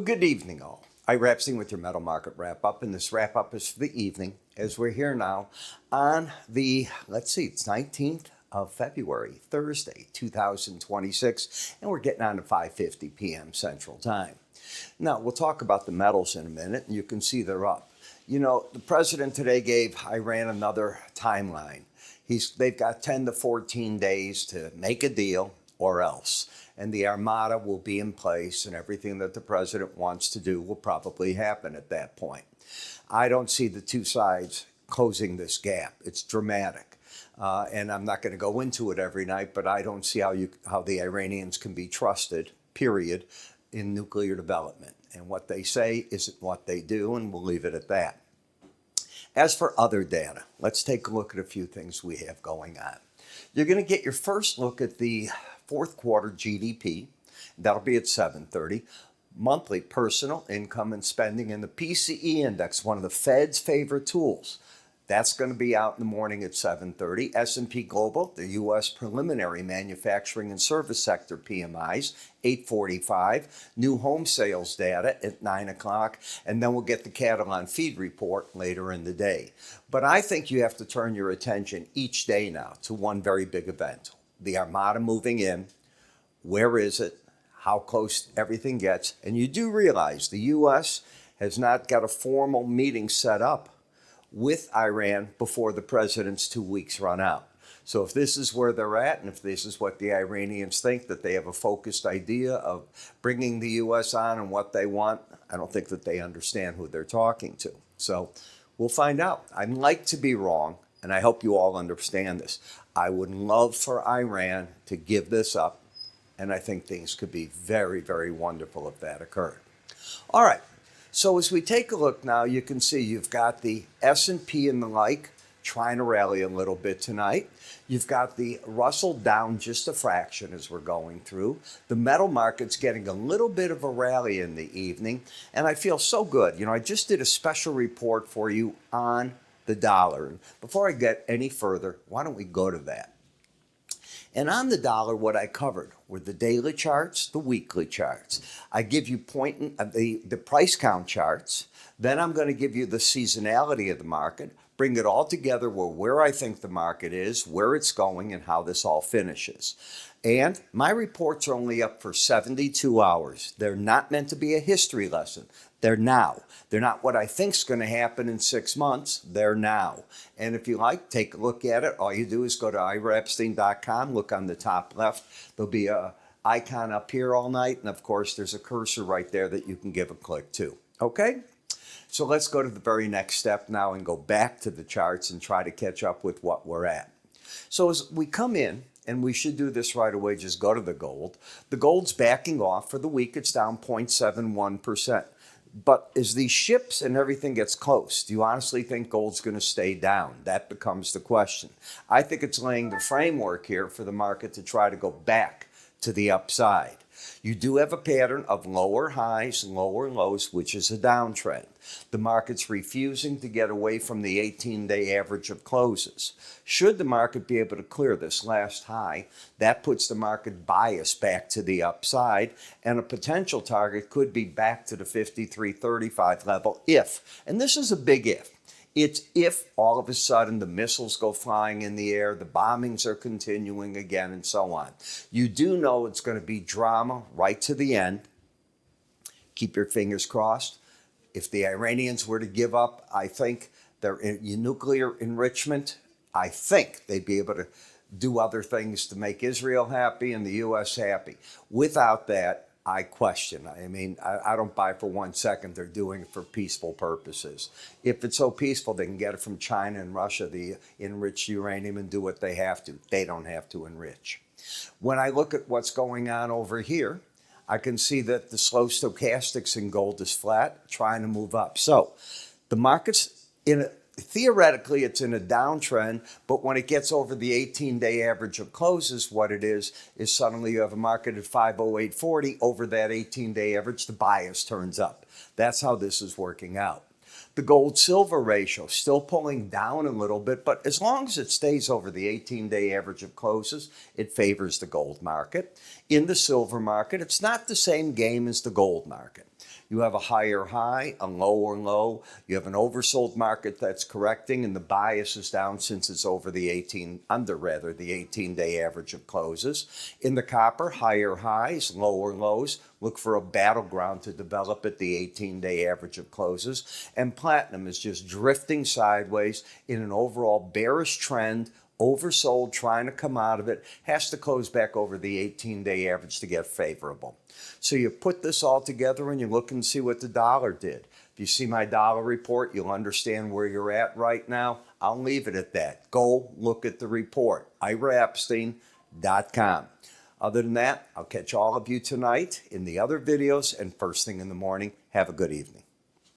good evening, all. Ira Epstein with your metal market wrap-up, and this wrap-up is for the evening as we're here now on the, it's 19th of February, Thursday, 2026, and we're getting on to 5:50 p.m. Central Time. Now, we'll talk about the metals in a minute, and you can see they're up. You know, the president today gave Iran another timeline. They've got 10 to 14 days to make a deal or else. And the armada will be in place, and everything that the president wants to do will probably happen at that point. I don't see the two sides closing this gap. It's dramatic. And I'm not going to go into it every night, but I don't see how the Iranians can be trusted, period, in nuclear development. And what they say isn't what they do, and we'll leave it at that. As for other data, let's take a look at a few things we have going on. You're going to get your first look at the fourth quarter GDP. That'll be at 7:30. Monthly personal income and spending, and the PCE index, one of the Fed's favorite tools. That's going to be out in the morning at 7:30. S&P Global, the U.S. preliminary manufacturing and service sector PMIs, 8:45. New home sales data at 9 o'clock. And then we'll get the cattle on feed report later in the day. But I think you have to turn your attention each day now to one very big event. The armada moving in. Where is it? How close everything gets. And you do realize the U.S. has not got a formal meeting set up with Iran before the president's 2 weeks run out. So if this is where they're at, and if this is what the Iranians think, that they have a focused idea of bringing the U.S. on and what they want, I don't think that they understand who they're talking to. So we'll find out. I'd like to be wrong, and I hope you all understand this. I would love for Iran to give this up, and I think things could be very, very wonderful if that occurred. All right. So as we take a look now, you can see you've got the S&P and the like trying to rally a little bit tonight. You've got the Russell down just a fraction as we're going through. The metal market's getting a little bit of a rally in the evening, and I feel so good. You know, I just did a special report for you on the dollar. And before I get any further, why don't we go to that? And on the dollar, what I covered were the daily charts, the weekly charts. I give you the price count charts. Then I'm going to give you the seasonality of the market, bring it all together where I think the market is, where it's going, and how this all finishes. And my reports are only up for 72 hours. They're not meant to be a history lesson. They're now. They're not what I think is going to happen in 6 months. They're now. And if you like, take a look at it. All you do is go to iraepstein.com, look on the top left. There'll be an icon up here all night. And of course, there's a cursor right there that you can give a click to. Okay? So let's go to the very next step now and go back to the charts and try to catch up with what we're at. So as we come in, and we should do this right away, just go to the gold. The gold's backing off. For the week, it's down 0.71%. But as these ships and everything gets close, do you honestly think gold's going to stay down? That becomes the question. I think it's laying the framework here for the market to try to go back to the upside. You do have a pattern of lower highs, lower lows, which is a downtrend. The market's refusing to get away from the 18-day average of closes. Should the market be able to clear this last high, that puts the market bias back to the upside, and a potential target could be back to the 53.35 level if, and this is a big if, it's if all of a sudden the missiles go flying in the air, the bombings are continuing again, and so on. You do know it's going to be drama right to the end. Keep your fingers crossed. If the Iranians were to give up, I think their nuclear enrichment, I think they'd be able to do other things to make Israel happy and the U.S. happy. Without that, I question. I mean, I don't buy for 1 second they're doing it for peaceful purposes. If it's so peaceful, they can get it from China and Russia, the enriched uranium, and do what they have to. They don't have to enrich. When I look at what's going on over here, I can see that the slow stochastics in gold is flat, trying to move up. So the market's theoretically, it's in a downtrend, but when it gets over the 18-day average of closes, what it is suddenly you have a market at 508.40 over that 18-day average. The bias turns up. That's how this is working out. The gold-silver ratio still pulling down a little bit, but as long as it stays over the 18-day average of closes, it favors the gold market. In the silver market, it's not the same game as the gold market. You have a higher high, a lower low. You have an oversold market that's correcting, and the bias is down since it's over the 18-day average of closes. In the copper, higher highs, lower lows. Look for a battleground to develop at the 18-day average of closes. And platinum is just drifting sideways in an overall bearish trend, oversold, trying to come out of it, has to close back over the 18-day average to get favorable. So you put this all together and you look and see what the dollar did. If you see my dollar report, you'll understand where you're at right now. I'll leave it at that. Go look at the report, iraepstein.com. Other than that, I'll catch all of you tonight in the other videos and first thing in the morning. Have a good evening.